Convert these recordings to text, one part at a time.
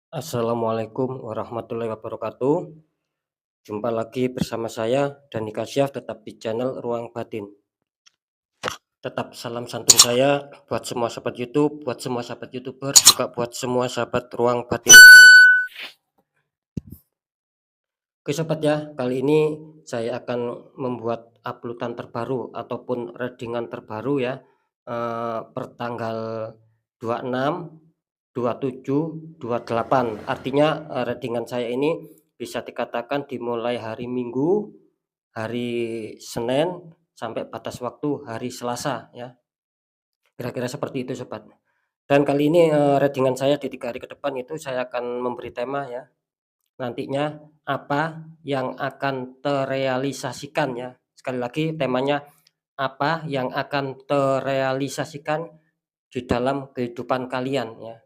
Assalamualaikum warahmatullahi wabarakatuh. Jumpa lagi bersama saya Dani Kasyaf tetap di channel Ruang Batin. Tetap salam santun saya buat semua sahabat YouTube, buat semua sahabat YouTuber, juga buat semua sahabat Ruang Batin. Oke sobat ya, kali ini saya akan membuat uploadan terbaru ataupun readingan terbaru ya, per tanggal 26, 27, 28. Artinya, readingan saya ini bisa dikatakan dimulai hari Minggu, hari Senin, sampai batas waktu hari Selasa ya, kira-kira seperti itu sobat. Dan kali ini, readingan saya di 3 hari ke depan itu saya akan memberi tema ya, nantinya apa yang akan terrealisasikan ya. Sekali lagi temanya, apa yang akan terrealisasikan di dalam kehidupan kalian ya.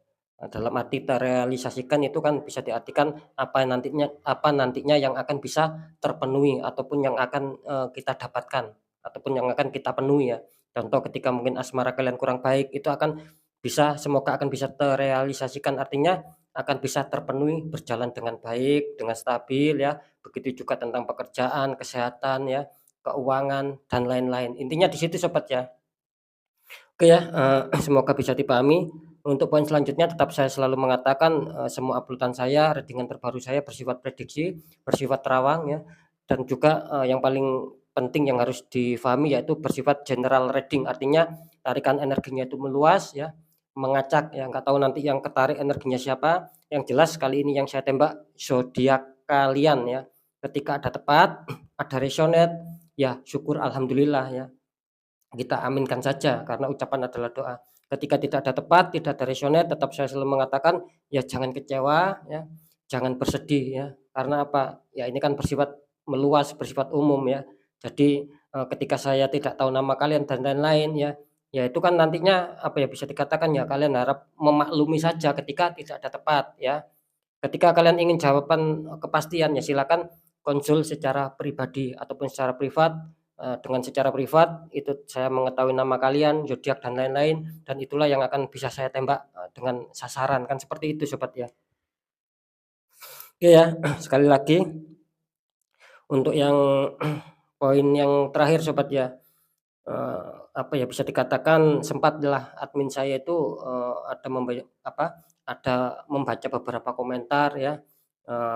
Dalam arti terrealisasikan itu kan bisa diartikan apa nantinya yang akan bisa terpenuhi ataupun yang akan, kita dapatkan ataupun yang akan kita penuhi ya. Contoh ketika mungkin asmara kalian kurang baik itu semoga akan bisa terrealisasikan, artinya akan bisa terpenuhi, berjalan dengan baik, dengan stabil ya. Begitu juga tentang pekerjaan, kesehatan ya, keuangan dan lain-lain. Intinya di situ sobat ya. Oke ya, semoga bisa dipahami. Untuk poin selanjutnya tetap saya selalu mengatakan, semua upload saya, readingan terbaru saya bersifat prediksi, bersifat terawang ya, dan juga, yang paling penting yang harus difahami yaitu bersifat general reading. Artinya tarikan energinya itu meluas ya, mengacak ya, nggak tahu nanti yang ketarik energinya siapa. Yang jelas kali ini yang saya tembak zodiak kalian ya. Ketika ada tepat, ada resonate, ya syukur alhamdulillah ya. Kita aminkan saja karena ucapan adalah doa. Ketika tidak ada tepat, tidak ada resonate, tetap saya selalu mengatakan, ya jangan kecewa ya, jangan bersedih ya. Karena apa? Ya ini kan bersifat meluas, bersifat umum ya. Jadi, ketika saya tidak tahu nama kalian dan lain-lain ya, ya itu kan nantinya apa ya, bisa dikatakan ya kalian harap memaklumi saja ketika tidak ada tepat ya. Ketika kalian ingin jawaban, kepastian ya silakan konsul secara pribadi ataupun secara privat, dengan secara privat itu saya mengetahui nama kalian, zodiak dan lain-lain, dan itulah yang akan bisa saya tembak, dengan sasaran, kan seperti itu sobat ya. Oke ya, sekali lagi untuk yang poin yang terakhir sobat ya, apa ya, bisa dikatakan sempatlah admin saya itu, ada membaca beberapa komentar ya,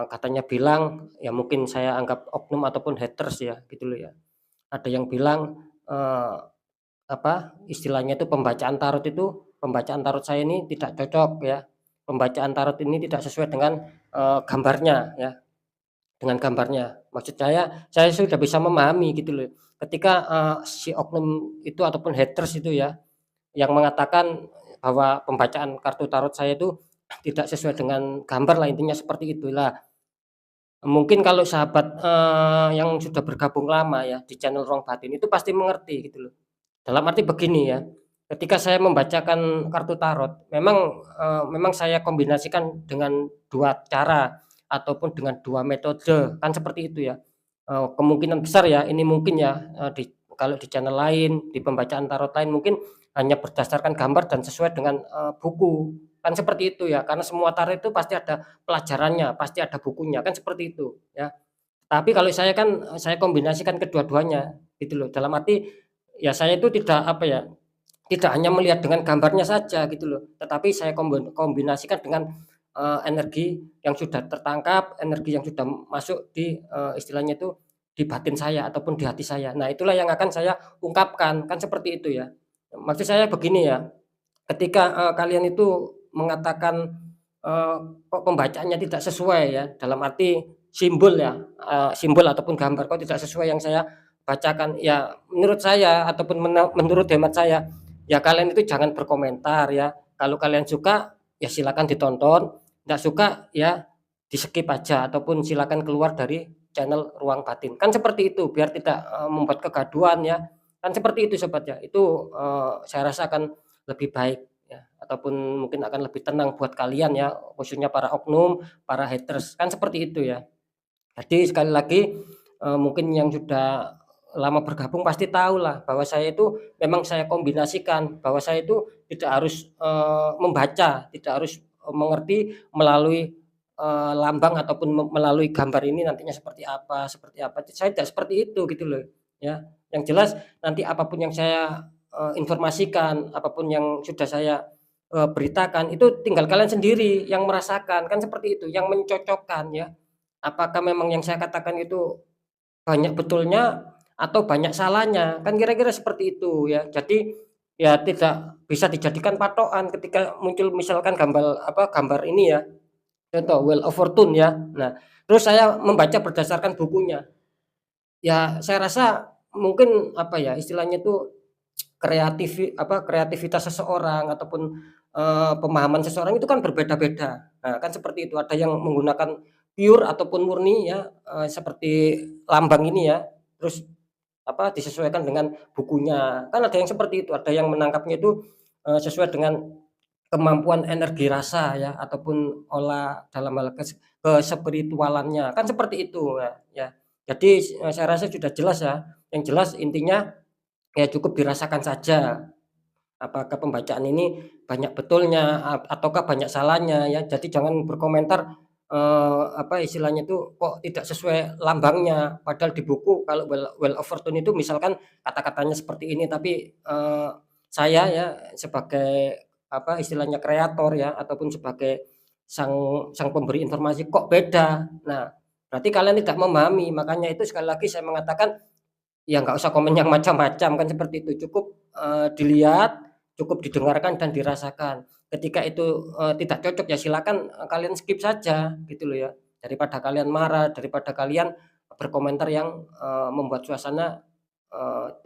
katanya bilang, ya mungkin saya anggap oknum ataupun haters ya, gitu loh ya. Ada yang bilang, istilahnya itu pembacaan tarot saya ini tidak cocok ya, pembacaan tarot ini tidak sesuai dengan, gambarnya ya. Dengan gambarnya. Maksud saya sudah bisa memahami gitu loh. Ketika, si oknum itu ataupun haters itu ya, yang mengatakan bahwa pembacaan kartu tarot saya itu tidak sesuai dengan gambar lah, intinya seperti itulah. Mungkin kalau sahabat, yang sudah bergabung lama ya di channel Ruang Batin itu pasti mengerti gitu loh. Dalam arti begini ya, ketika saya membacakan kartu tarot memang saya kombinasikan dengan 2 cara ataupun dengan 2 metode, kan seperti itu ya. Kemungkinan besar ya ini mungkin ya, kalau di channel lain, di pembacaan tarot lain mungkin hanya berdasarkan gambar dan sesuai dengan, buku, kan seperti itu ya. Karena semua tarot itu pasti ada pelajarannya, pasti ada bukunya, kan seperti itu ya. Tapi kalau saya kan, saya kombinasikan kedua-duanya gitu loh. Dalam arti, ya saya itu tidak apa ya, tidak hanya melihat dengan gambarnya saja gitu loh, tetapi saya kombinasikan dengan, energi yang sudah tertangkap, energi yang sudah masuk di, istilahnya itu di batin saya ataupun di hati saya. Nah itulah yang akan saya ungkapkan, kan seperti itu ya. Maksud saya begini ya, ketika, kalian itu mengatakan, eee, kok pembacaannya tidak sesuai ya, dalam arti simbol ya, simbol ataupun gambar kok tidak sesuai yang saya bacakan. Ya menurut saya ataupun menurut hemat saya, ya kalian itu jangan berkomentar ya. Kalau kalian suka, ya silakan ditonton, nggak suka ya di-skip aja ataupun silakan keluar dari channel Ruang Batin. Kan seperti itu, biar tidak, membuat kegaduhan ya. Kan seperti itu sobat ya, itu, saya rasa akan lebih baik ya, ataupun mungkin akan lebih tenang buat kalian ya, khususnya para oknum, para haters, kan seperti itu ya. Jadi sekali lagi, mungkin yang sudah lama bergabung pasti tahulah bahwa saya itu memang saya kombinasikan, bahwa saya itu tidak harus, membaca, tidak harus, mengerti melalui, lambang ataupun melalui gambar ini nantinya seperti apa. Saya tidak seperti itu gitu loh, ya. Yang jelas nanti apapun yang saya, informasikan, apapun yang sudah saya, beritakan itu tinggal kalian sendiri yang merasakan, kan seperti itu, yang mencocokkan ya. Apakah memang yang saya katakan itu banyak betulnya atau banyak salahnya, kan kira-kira seperti itu ya. Jadi, ya tidak bisa dijadikan patokan ketika muncul misalkan gambar ini ya, contoh Wheel of Fortune ya. Nah, terus saya membaca berdasarkan bukunya. Ya saya rasa mungkin apa ya, istilahnya itu kreativitas seseorang ataupun, pemahaman seseorang itu kan berbeda-beda. Nah, kan seperti itu, ada yang menggunakan pure ataupun murni ya, seperti lambang ini ya, terus disesuaikan dengan bukunya. Kan ada yang seperti itu, ada yang menangkapnya itu, sesuai dengan kemampuan energi rasa ya, ataupun olah dalam hal kespiritualannya, kan seperti itu, ya. Jadi, saya rasa sudah jelas ya, yang jelas intinya ya cukup dirasakan saja, apakah pembacaan ini banyak betulnya ataukah banyak salahnya ya. Jadi jangan berkomentar, istilahnya itu kok tidak sesuai lambangnya, padahal di buku kalau Well of Fortune itu misalkan kata-katanya seperti ini, tapi, saya ya sebagai istilahnya kreator ya ataupun sebagai sang sang pemberi informasi kok beda. Nah, berarti kalian tidak memahami, makanya itu sekali lagi saya mengatakan ya nggak usah komen yang macam-macam, kan seperti itu, cukup, dilihat, cukup didengarkan dan dirasakan. Ketika itu, tidak cocok ya silakan, kalian skip saja gitu loh ya, daripada kalian marah, daripada kalian berkomentar yang, membuat suasana,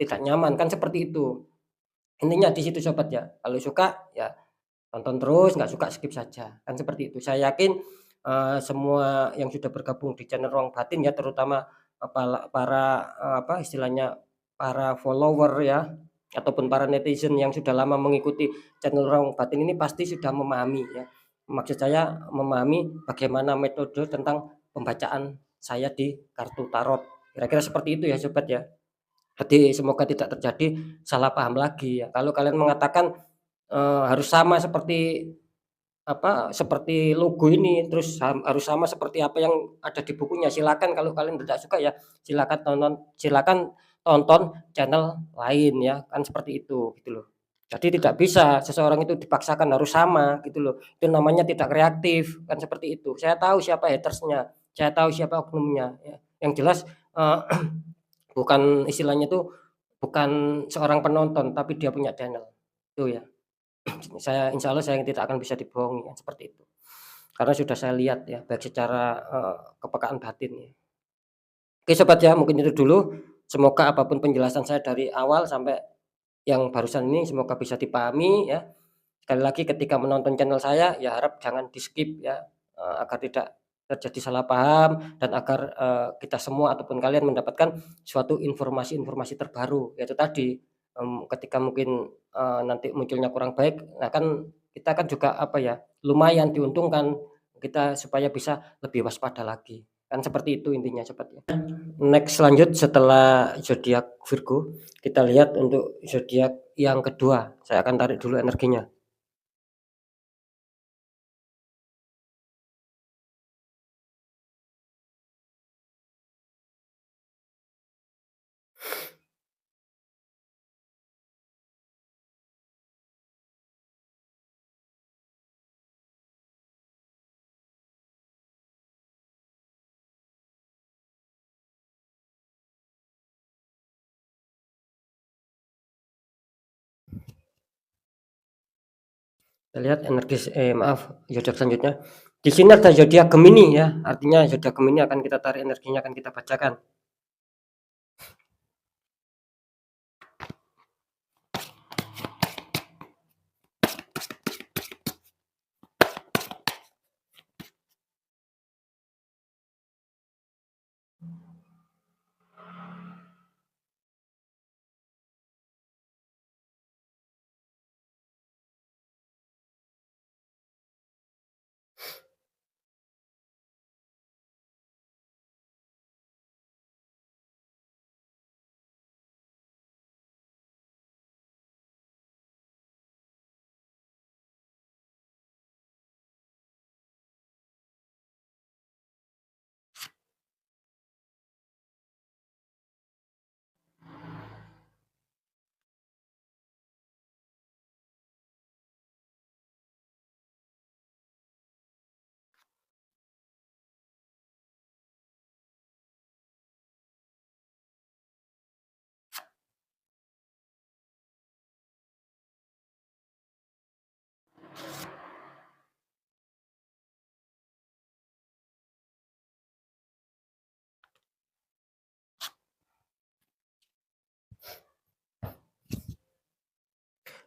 tidak nyaman, kan seperti itu. Intinya di situ sobat ya, kalau suka ya tonton terus, nggak suka skip saja, kan seperti itu. Saya yakin, semua yang sudah bergabung di channel Ruang Batin ya, terutama, para, istilahnya, para follower ya, ataupun para netizen yang sudah lama mengikuti channel Ruang Batin ini pasti sudah memahami ya. Maksud saya memahami bagaimana metode tentang pembacaan saya di kartu tarot. Kira-kira seperti itu ya sobat ya. Jadi semoga tidak terjadi salah paham lagi ya. Kalau kalian mengatakan, harus sama seperti seperti logo ini, terus harus sama seperti apa yang ada di bukunya, silakan kalau kalian tidak suka ya silakan tonton channel lain ya, kan seperti itu, gitu loh. Jadi tidak bisa seseorang itu dipaksakan harus sama gitu loh, itu namanya tidak kreatif, kan seperti itu. Saya tahu siapa hatersnya, saya tahu siapa oknumnya ya, yang jelas, eee, bukan istilahnya itu, bukan seorang penonton, tapi dia punya channel, itu ya. Insya Allah saya tidak akan bisa dibohongi kan seperti itu. Karena sudah saya lihat ya baik secara, kepekaan batin ya. Oke sobat ya mungkin itu dulu, semoga apapun penjelasan saya dari awal sampai yang barusan ini semoga bisa dipahami ya. Sekali lagi ketika menonton channel saya ya harap jangan di-skip ya, agar tidak terjadi salah paham dan agar, kita semua ataupun kalian mendapatkan suatu informasi-informasi terbaru. Yaitu tadi, ketika mungkin, nanti munculnya kurang baik, nah kan kita kan juga lumayan diuntungkan kita supaya bisa lebih waspada lagi. Kan seperti itu intinya sobat ya. Next lanjut setelah zodiak Virgo, kita lihat untuk zodiak yang kedua, saya akan tarik dulu energinya. Kita lihat maaf, zodiak selanjutnya. Di sini ada zodiak Gemini ya, artinya zodiak Gemini akan kita tarik energinya, akan kita bacakan.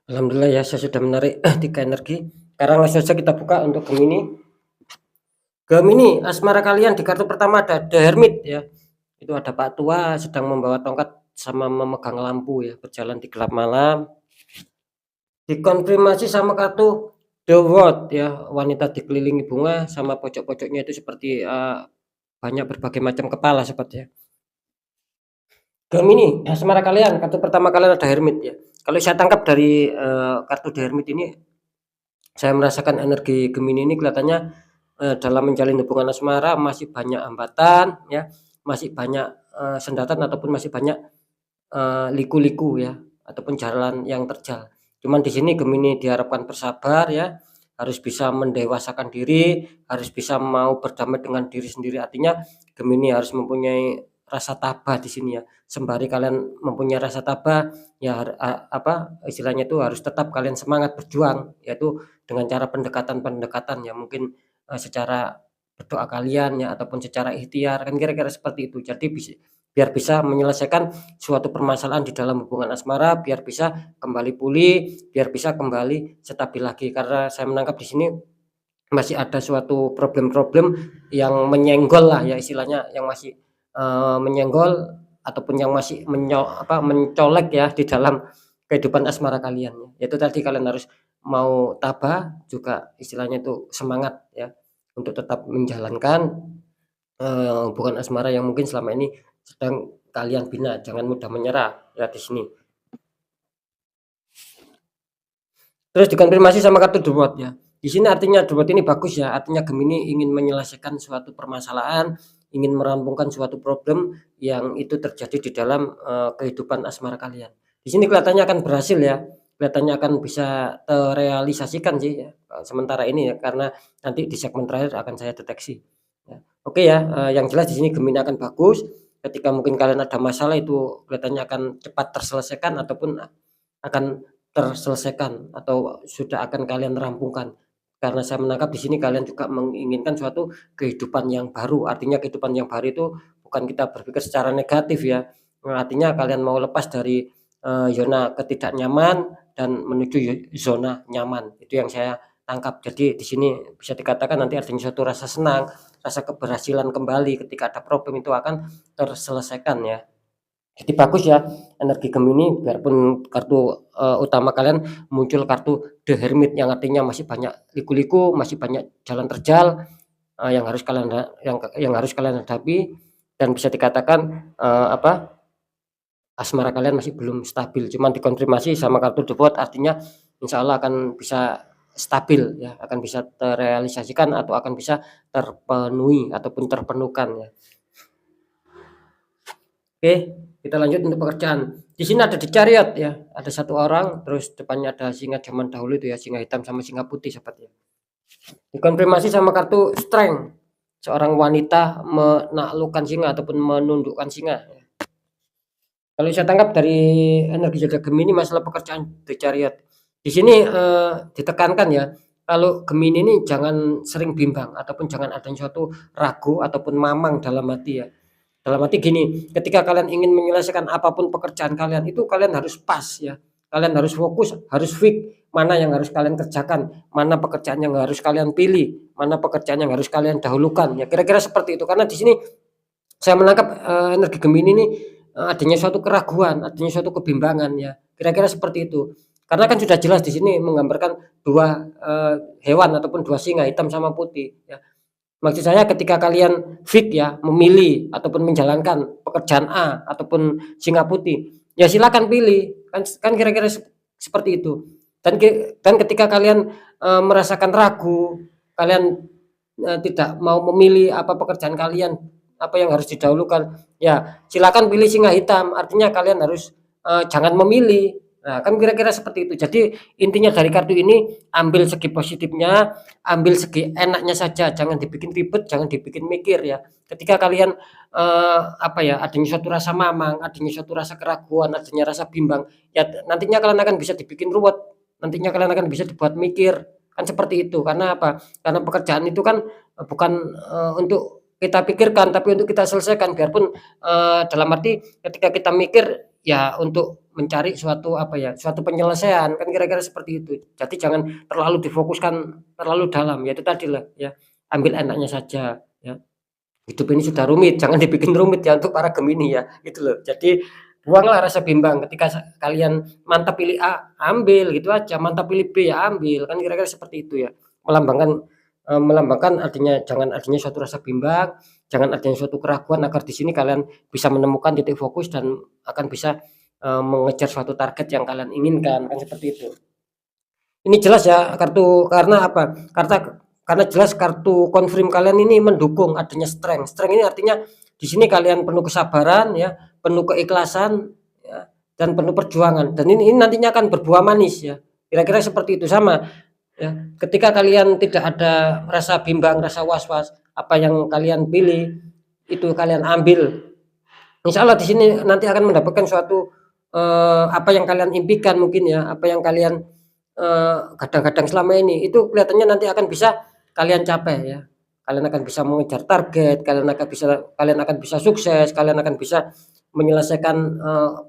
Alhamdulillah ya, saya sudah menarik 3 energi. Sekarang langsung saja kita buka untuk Gemini. Gemini, asmara kalian di kartu pertama ada The Hermit ya. Itu ada Pak Tua sedang membawa tongkat sama memegang lampu ya, berjalan di gelap malam. Dikonfirmasi sama kartu The World ya, wanita dikelilingi bunga sama pojok-pojoknya itu seperti banyak berbagai macam kepala sobat ya. Gemini, asmara kalian, kartu pertama kalian ada Hermit ya. Kalau saya tangkap dari kartu The Hermit ini, saya merasakan energi Gemini ini kelihatannya dalam menjalin hubungan asmara masih banyak hambatan ya, masih banyak sendatan ataupun masih banyak liku-liku ya, ataupun jalan yang terjal. Cuman di sini Gemini diharapkan bersabar ya, harus bisa mendewasakan diri, harus bisa mau berdamai dengan diri sendiri. Artinya Gemini harus mempunyai rasa tabah di sini ya. Sembari kalian mempunyai rasa tabah ya, apa istilahnya itu, harus tetap kalian semangat berjuang, yaitu dengan cara pendekatan-pendekatan ya, mungkin secara berdoa kalian ya, ataupun secara ikhtiar, kan kira-kira seperti itu. Jadi biar bisa menyelesaikan suatu permasalahan di dalam hubungan asmara, biar bisa kembali pulih, biar bisa kembali stabil lagi. Karena saya menangkap di sini masih ada suatu problem-problem yang menyenggol lah ya, istilahnya yang masih menyenggol ataupun yang masih mencolek ya di dalam kehidupan asmara kalian. Yaitu tadi kalian harus mau tabah, juga istilahnya itu semangat ya, untuk tetap menjalankan hubungan asmara yang mungkin selama ini sedang kalian bina. Jangan mudah menyerah ya di sini. Terus dikonfirmasi sama kartu The World ya. Di sini artinya The World ini bagus ya, artinya Gemini ingin menyelesaikan suatu permasalahan, ingin merampungkan suatu problem yang itu terjadi di dalam kehidupan asmara kalian. Di sini kelihatannya akan berhasil ya, kelihatannya akan bisa terrealisasikan sih ya, sementara ini ya, karena nanti di segmen terakhir akan saya deteksi. Ya. Oke ya, yang jelas di sini Gemini akan bagus. Ketika mungkin kalian ada masalah itu kelihatannya akan cepat terselesaikan ataupun akan terselesaikan atau sudah akan kalian rampungkan. Karena saya menangkap di sini kalian juga menginginkan suatu kehidupan yang baru. Artinya kehidupan yang baru itu bukan kita berpikir secara negatif ya. Artinya kalian mau lepas dari zona ketidaknyaman dan menuju zona nyaman. Itu yang saya tangkap. Jadi di sini bisa dikatakan nanti artinya suatu rasa senang, rasa keberhasilan kembali ketika ada problem itu akan terselesaikan ya. Jadi bagus ya energi Gemini, biarpun kartu utama kalian muncul kartu The Hermit yang artinya masih banyak liku-liku, masih banyak jalan terjal yang harus kalian hadapi, dan bisa dikatakan asmara kalian masih belum stabil. Cuman dikonfirmasi sama kartu The World, artinya insya Allah akan bisa stabil ya, akan bisa terrealisasikan atau akan bisa terpenuhi ataupun terpenuhkan ya. Oke, kita lanjut untuk pekerjaan. Di sini ada di Chariot ya, ada satu orang, terus depannya ada singa zaman dahulu itu ya, singa hitam sama singa putih sobat ya. Dikonfirmasi sama kartu Strength, seorang wanita menaklukkan singa ataupun menundukkan singa. Kalau saya tangkap dari energi jaga Gemini masalah pekerjaan di Chariot, di sini ditekankan ya, kalau Gemini ini jangan sering bimbang ataupun jangan ada suatu ragu ataupun mamang dalam hati ya. Dalam arti gini, ketika kalian ingin menyelesaikan apapun pekerjaan kalian, itu kalian harus pas ya. Kalian harus fokus, harus fix mana yang harus kalian kerjakan, mana pekerjaan yang harus kalian pilih, mana pekerjaan yang harus kalian dahulukan. Ya kira-kira seperti itu. Karena di sini saya menangkap energi Gemini ini adanya suatu keraguan, adanya suatu kebimbangan ya. Kira-kira seperti itu. Karena kan sudah jelas di sini menggambarkan dua hewan ataupun dua singa hitam sama putih ya. Maksud saya ketika kalian fit ya, memilih ataupun menjalankan pekerjaan A ataupun singa putih, ya silakan pilih. Kan kira-kira seperti itu. Dan ketika kalian merasakan ragu, kalian tidak mau memilih apa pekerjaan kalian, apa yang harus didahulukan, ya silakan pilih singa hitam. Artinya kalian harus jangan memilih. Nah, kan kira-kira seperti itu. Jadi intinya dari kartu ini, ambil segi positifnya, ambil segi enaknya saja, jangan dibikin ribet, jangan dibikin mikir ya. Ketika kalian adanya suatu rasa mamang, adanya suatu rasa keraguan, adanya rasa bimbang, ya nantinya kalian akan bisa dibikin ruwet, nantinya kalian akan bisa dibuat mikir. Kan seperti itu. Karena apa? Karena pekerjaan itu kan bukan untuk kita pikirkan, tapi untuk kita selesaikan. Biarpun dalam arti ketika kita mikir ya untuk mencari suatu apa ya, suatu penyelesaian, kan kira-kira seperti itu. Jadi jangan terlalu difokuskan terlalu dalam, ya itu tadilah ya, ambil enaknya saja ya. Hidup ini sudah rumit, jangan dibikin rumit ya untuk para Gemini ya, gitu loh. Jadi buanglah rasa bimbang ketika kalian mantap pilih A, ambil gitu aja, mantap pilih B ya ambil, kan kira-kira seperti itu ya. Melambangkan artinya jangan adanya suatu rasa bimbang, jangan adanya suatu keraguan agar di sini kalian bisa menemukan titik fokus dan akan bisa, mengejar suatu target yang kalian inginkan, kan seperti itu. Ini jelas ya karena apa, karena jelas kartu confirm kalian ini mendukung adanya strength. Strength ini artinya di sini kalian penuh kesabaran ya, penuh keikhlasan ya, dan penuh perjuangan dan ini nantinya akan berbuah manis ya. Kira-kira seperti itu sama ya. Ketika kalian tidak ada rasa bimbang, rasa was-was, apa yang kalian pilih itu kalian ambil. Insya Allah di sini nanti akan mendapatkan suatu apa yang kalian impikan mungkin ya, apa yang kalian kadang-kadang selama ini itu kelihatannya nanti akan bisa kalian capai ya. Kalian akan bisa mengejar target, kalian akan bisa sukses, kalian akan bisa menyelesaikan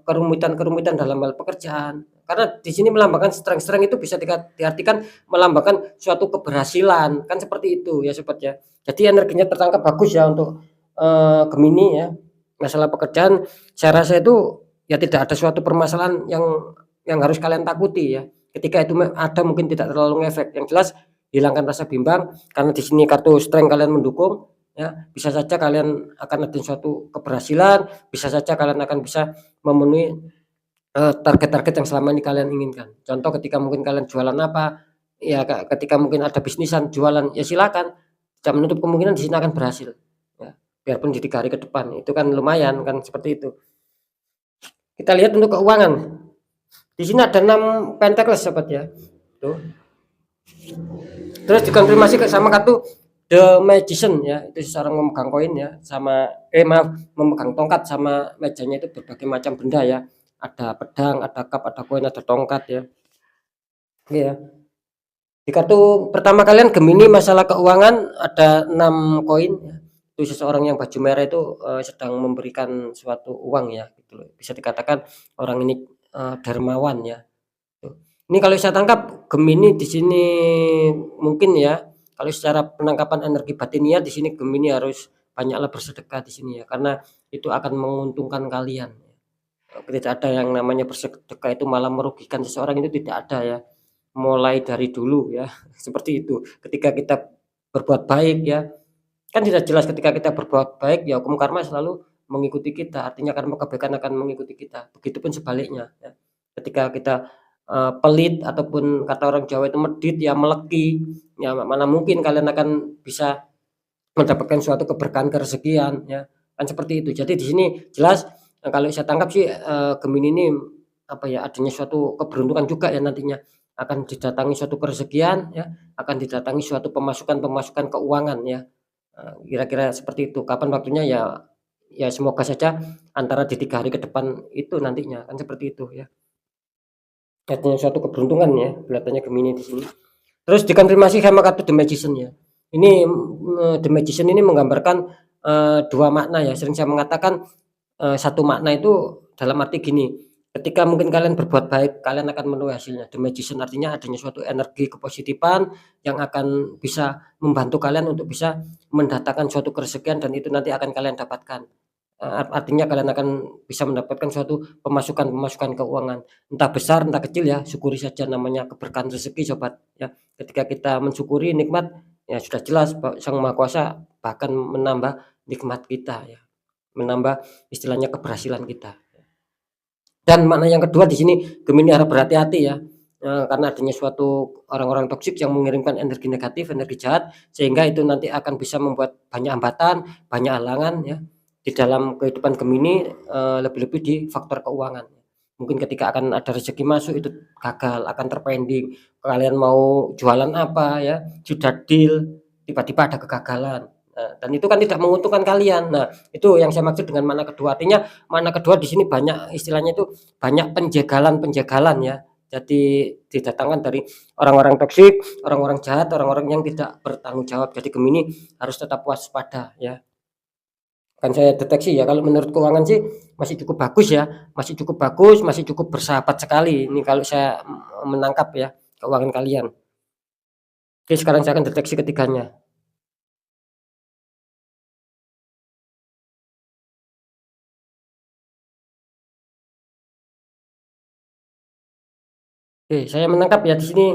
kerumitan-kerumitan dalam hal pekerjaan. Karena di sini melambangkan strength itu bisa diartikan melambangkan suatu keberhasilan, kan seperti itu ya sobat ya. Jadi energinya tertangkap bagus ya untuk Gemini ya. Masalah pekerjaan saya rasa itu ya tidak ada suatu permasalahan yang harus kalian takuti ya. Ketika itu ada mungkin tidak terlalu ngefek. Yang jelas hilangkan rasa bimbang karena di sini kartu strength kalian mendukung ya. Bisa saja kalian akan ada suatu keberhasilan, bisa saja kalian akan bisa memenuhi target-target yang selama ini kalian inginkan. Contoh ketika mungkin kalian jualan apa, ya ketika mungkin ada bisnisan jualan, ya silakan. Tidak menutup kemungkinan di sini akan berhasil. Ya, biarpun di 3 hari ke depan, itu kan lumayan kan seperti itu. Kita lihat untuk keuangan. Di sini ada 6 pentacles sobat ya. Tuh. Terus dikonfirmasi sama kartu The Magician ya, itu seseorang memegang koin ya, memegang tongkat sama mejanya itu berbagai macam benda ya. Ada pedang, ada cup, ada koin, ada tongkat ya. Iya. Di kartu pertama kalian Gemini masalah keuangan ada 6 koin ya. Itu seseorang yang baju merah itu sedang memberikan suatu uang ya gitu loh. Bisa dikatakan orang ini dermawan ya. Ini kalau saya tangkap Gemini di sini mungkin ya, kalau secara penangkapan energi batinnya di sini Gemini harus banyaklah bersedekah di sini ya, karena itu akan menguntungkan kalian. Tidak ada yang namanya bersedekah itu malah merugikan seseorang, itu tidak ada ya. Mulai dari dulu ya, seperti itu. Ketika kita berbuat baik ya, kan tidak jelas ketika kita berbuat baik ya hukum karma selalu mengikuti kita, artinya karma kebaikan akan mengikuti kita. Begitupun sebaliknya ya. Ketika kita pelit ataupun kata orang Jawa itu medit ya, meleki ya, mana mungkin kalian akan bisa mendapatkan suatu keberkahan kerezekian ya, kan seperti itu. Jadi di sini jelas kalau saya tangkap sih Gemini ini apa ya, adanya suatu keberuntungan juga ya, nantinya akan didatangi suatu kerezekian ya, akan didatangi suatu pemasukan keuangan ya. Kira-kira seperti itu. Kapan waktunya ya semoga saja antara di 3 hari ke depan itu nantinya, kan seperti itu ya. Artinya suatu keberuntungan ya, kelihatannya Gemini di sini. Terus dikonfirmasi sama kartu The Magician ya. Ini The Magician ini menggambarkan 2 makna ya. Sering saya mengatakan satu makna itu dalam arti gini, ketika mungkin kalian berbuat baik, kalian akan menuai hasilnya. The Magician artinya adanya suatu energi kepositifan yang akan bisa membantu kalian untuk bisa mendatangkan suatu kerezekian dan itu nanti akan kalian dapatkan. Artinya kalian akan bisa mendapatkan suatu pemasukan keuangan, entah besar entah kecil ya, syukuri saja, namanya keberkahan rezeki sobat ya. Ketika kita mensyukuri nikmat ya sudah jelas Sang Maha Kuasa bahkan menambah nikmat kita ya, menambah istilahnya keberhasilan kita. Dan makna yang kedua di sini Gemini harap berhati-hati ya, karena adanya suatu orang-orang toksik yang mengirimkan energi negatif, energi jahat, sehingga itu nanti akan bisa membuat banyak hambatan, banyak halangan ya di dalam kehidupan Gemini, lebih-lebih di faktor keuangan. Mungkin ketika akan ada rezeki masuk itu gagal, akan terpending. Kalian mau jualan apa ya, sudah deal, tiba-tiba ada kegagalan. Dan itu kan tidak menguntungkan kalian. Nah, itu yang saya maksud dengan makna kedua. Artinya makna kedua di sini banyak istilahnya itu banyak penjagalan ya. Jadi didatangkan dari orang-orang toksik, orang-orang jahat, orang-orang yang tidak bertanggung jawab. Jadi Gemini harus tetap waspada ya. Kan saya deteksi ya, kalau menurut keuangan sih masih cukup bagus ya, masih cukup bagus, masih cukup bersahabat sekali. Ini kalau saya menangkap ya, keuangan kalian. Oke, sekarang saya akan deteksi ketiganya. Oke, saya menangkap ya di sini,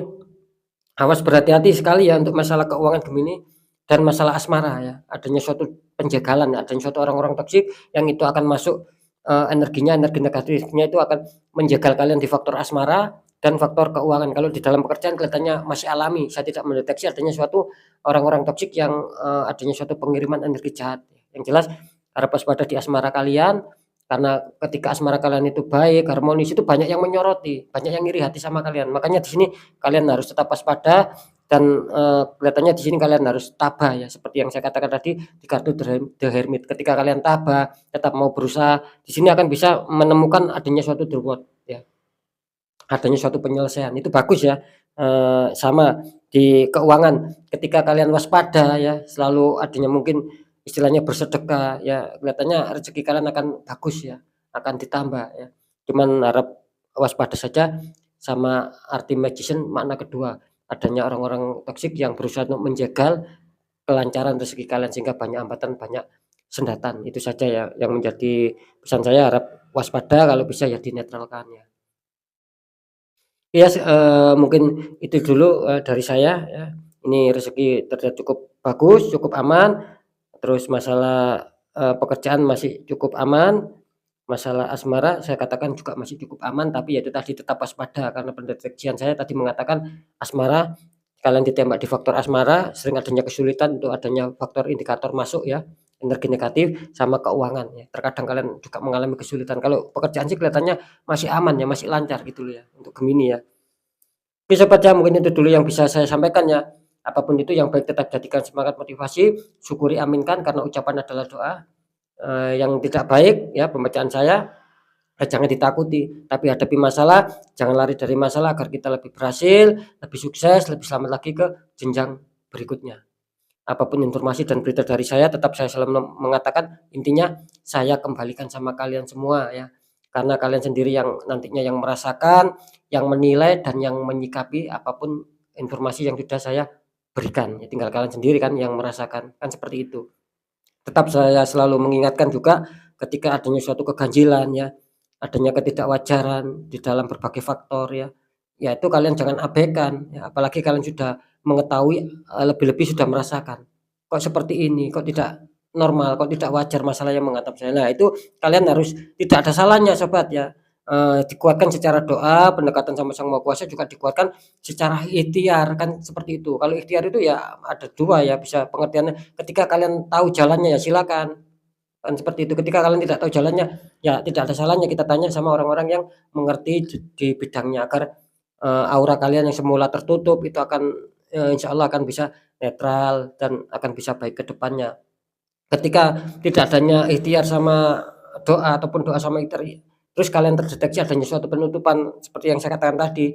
awas berhati-hati sekali ya untuk masalah keuangan Gemini dan masalah asmara ya. Adanya suatu penjagalan, adanya suatu orang-orang toksik yang itu akan masuk, energinya, energi negatifnya itu akan menjegal kalian di faktor asmara dan faktor keuangan. Kalau di dalam pekerjaan kelihatannya masih alami, saya tidak mendeteksi adanya suatu orang-orang toksik yang, adanya suatu pengiriman energi jahat. Yang jelas harap waspada di asmara kalian, karena ketika asmara kalian itu baik, harmonis, itu banyak yang menyoroti, banyak yang iri hati sama kalian. Makanya di sini kalian harus tetap waspada dan, kelihatannya di sini kalian harus tabah ya, seperti yang saya katakan tadi di kartu The Hermit. Ketika kalian tabah, tetap mau berusaha, di sini akan bisa menemukan adanya suatu reward ya, adanya suatu penyelesaian, itu bagus ya. Sama di keuangan, ketika kalian waspada ya, selalu adanya mungkin istilahnya bersedekah ya, kelihatannya rezeki kalian akan bagus ya, akan ditambah ya. Cuman harap waspada saja sama arti magician makna kedua, adanya orang-orang toksik yang berusaha untuk menjegal kelancaran rezeki kalian sehingga banyak hambatan, banyak sendatan. Itu saja ya yang menjadi pesan saya, harap waspada, kalau bisa ya dinetralkan ya. Iya, mungkin itu dulu, dari saya ya. Ini rezeki terlihat cukup bagus, cukup aman, terus masalah, pekerjaan masih cukup aman, masalah asmara saya katakan juga masih cukup aman, tapi ya itu tadi tetap waspada karena pendeteksian saya tadi mengatakan asmara, kalian ditembak di faktor asmara, sering adanya kesulitan untuk adanya faktor indikator masuk ya, energi negatif sama keuangan ya. Terkadang kalian juga mengalami kesulitan. Kalau pekerjaan sih kelihatannya masih aman ya, masih lancar gitu loh ya untuk Gemini ya. Oke sobat ya, mungkin itu dulu yang bisa saya sampaikan ya. Apapun itu yang baik tetap jadikan semangat motivasi, syukuri, aminkan karena ucapan adalah doa. Yang tidak baik ya pembacaan saya, jangan ditakuti, tapi hadapi masalah, jangan lari dari masalah agar kita lebih berhasil, lebih sukses, lebih selamat lagi ke jenjang berikutnya. Apapun informasi dan berita dari saya, tetap saya selalu mengatakan, intinya saya kembalikan sama kalian semua ya. Karena kalian sendiri yang nantinya yang merasakan, yang menilai dan yang menyikapi apapun informasi yang sudah saya berikan. Ya tinggal kalian sendiri kan yang merasakan, kan seperti itu. Tetap saya selalu mengingatkan juga ketika adanya suatu keganjilan ya, adanya ketidakwajaran di dalam berbagai faktor ya, ya itu kalian jangan abaikan ya, apalagi kalian sudah mengetahui, lebih-lebih sudah merasakan, kok seperti ini, kok tidak normal, kok tidak wajar masalah yang mengatap saya. Nah itu kalian harus, tidak ada salahnya sobat ya, dikuatkan secara doa, pendekatan sama Sang Maha Kuasa juga dikuatkan secara ikhtiar, kan seperti itu. Kalau ikhtiar itu ya ada 2 ya, bisa pengertiannya ketika kalian tahu jalannya ya silakan, kan seperti itu. Ketika kalian tidak tahu jalannya, ya tidak ada salahnya kita tanya sama orang-orang yang mengerti di bidangnya agar, aura kalian yang semula tertutup itu akan, insyaallah akan bisa netral dan akan bisa baik ke depannya. Ketika tidak adanya ikhtiar sama doa ataupun doa sama ikhtiar, terus kalian terdeteksi adanya suatu penutupan seperti yang saya katakan tadi,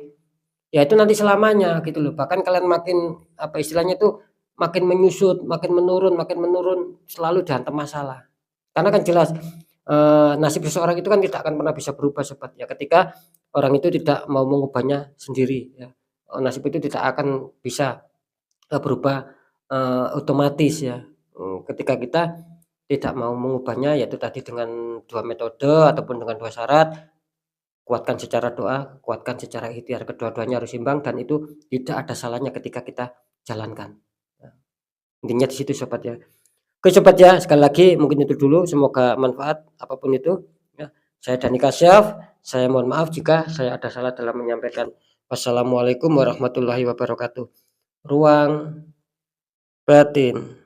ya itu nanti selamanya gitu loh. Bahkan kalian makin, apa istilahnya itu, makin menyusut, makin menurun, selalu dihantam masalah. Karena kan jelas, nasib seseorang itu kan tidak akan pernah bisa berubah sobat ya, ketika orang itu tidak mau mengubahnya sendiri ya. Nasib itu tidak akan bisa, berubah, otomatis ya, ketika kita tidak mau mengubahnya, yaitu tadi dengan 2 metode ataupun dengan 2 syarat, kuatkan secara doa, kuatkan secara ikhtiar, kedua-duanya harus imbang dan itu tidak ada salahnya ketika kita jalankan. Ya, intinya di situ sobat ya. Oke sobat ya, sekali lagi mungkin itu dulu, semoga manfaat apapun itu ya. Saya Dani Kasyaf, saya mohon maaf jika saya ada salah dalam menyampaikan. Wassalamualaikum warahmatullahi wabarakatuh. Ruang batin.